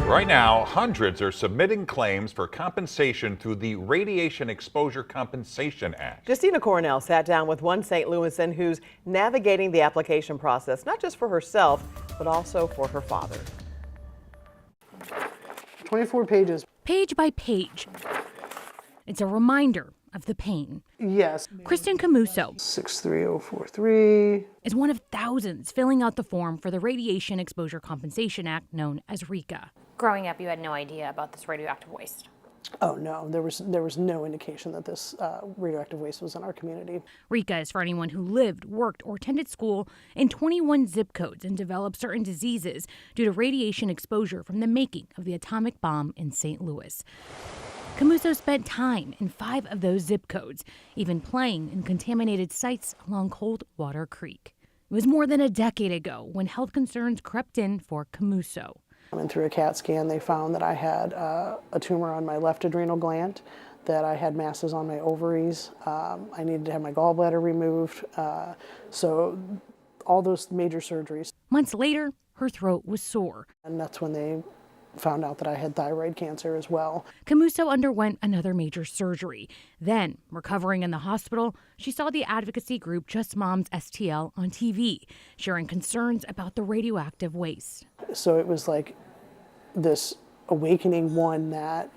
Right now, hundreds are submitting claims for compensation through the Radiation Exposure Compensation Act. Justina Cornell sat down with one St. Louisan who's navigating the application process, not just for herself, but also for her father. 24 pages. Page by page. It's a reminder of the pain. Yes. Kristen Camuso 63043 is one of thousands filling out the form for the Radiation Exposure Compensation Act, known as RECA. Growing up, you had no idea about this radioactive waste. Oh no, there was no indication that this radioactive waste was in our community. RECA is for anyone who lived, worked, or attended school in 21 zip codes and developed certain diseases due to radiation exposure from the making of the atomic bomb in St. Louis. Camuso spent time in 5 of those zip codes, even playing in contaminated sites along Coldwater Creek. It was more than a decade ago when health concerns crept in for Camuso. And through a CAT scan, they found that I had a tumor on my left adrenal gland, that I had masses on my ovaries. I needed to have my gallbladder removed. So all those major surgeries. Months later, her throat was sore. And that's when they found out that I had thyroid cancer as well. Camuso underwent another major surgery. Then, recovering in the hospital, she saw the advocacy group Just Moms STL on TV, sharing concerns about the radioactive waste. So it was like this awakening, one, that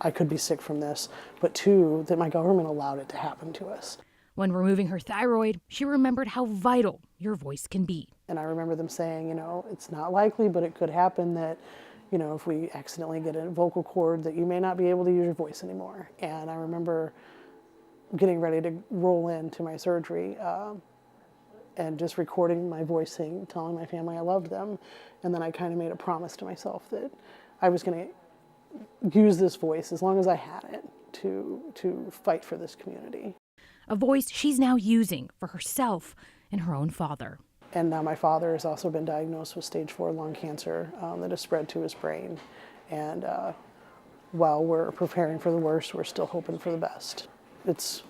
I could be sick from this, but two, that my government allowed it to happen to us. When removing her thyroid, she remembered how vital your voice can be. And I remember them saying, it's not likely, but it could happen that, if we accidentally get a vocal cord, that you may not be able to use your voice anymore. And I remember getting ready to roll into my surgery and just recording my voice, telling my family I loved them. And then I kind of made a promise to myself that I was going to use this voice as long as I had it to fight for this community. A voice she's now using for herself and her own father. And now my father has also been diagnosed with stage 4 lung cancer that has spread to his brain. And while we're preparing for the worst, we're still hoping for the best. It's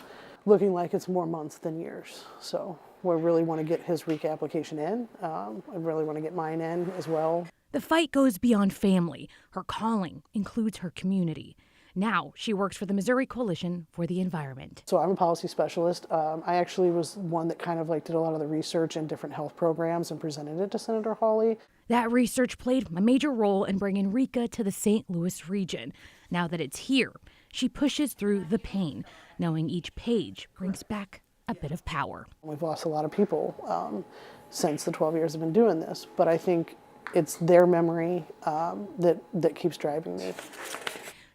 looking like it's more months than years. So we really want to get his RECA application in. I really want to get mine in as well. The fight goes beyond family. Her calling includes her community. Now she works for the Missouri Coalition for the Environment. So I'm a policy specialist. I actually was one that kind of did a lot of the research in different health programs and presented it to Senator Hawley. That research played a major role in bringing RECA to the St. Louis region. Now that it's here, she pushes through the pain, knowing each page brings back a bit of power. We've lost a lot of people since the 12 years I've been doing this, but I think it's their memory that keeps driving me.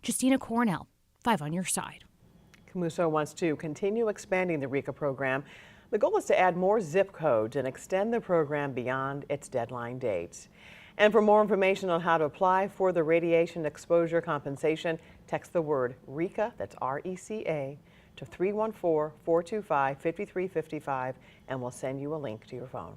Justina Cornell, 5 on your side. Camuso wants to continue expanding the RECA program. The goal is to add more zip codes and extend the program beyond its deadline dates. And for more information on how to apply for the radiation exposure compensation, text the word RECA, that's R-E-C-A, to 314-425-5355, and we'll send you a link to your phone.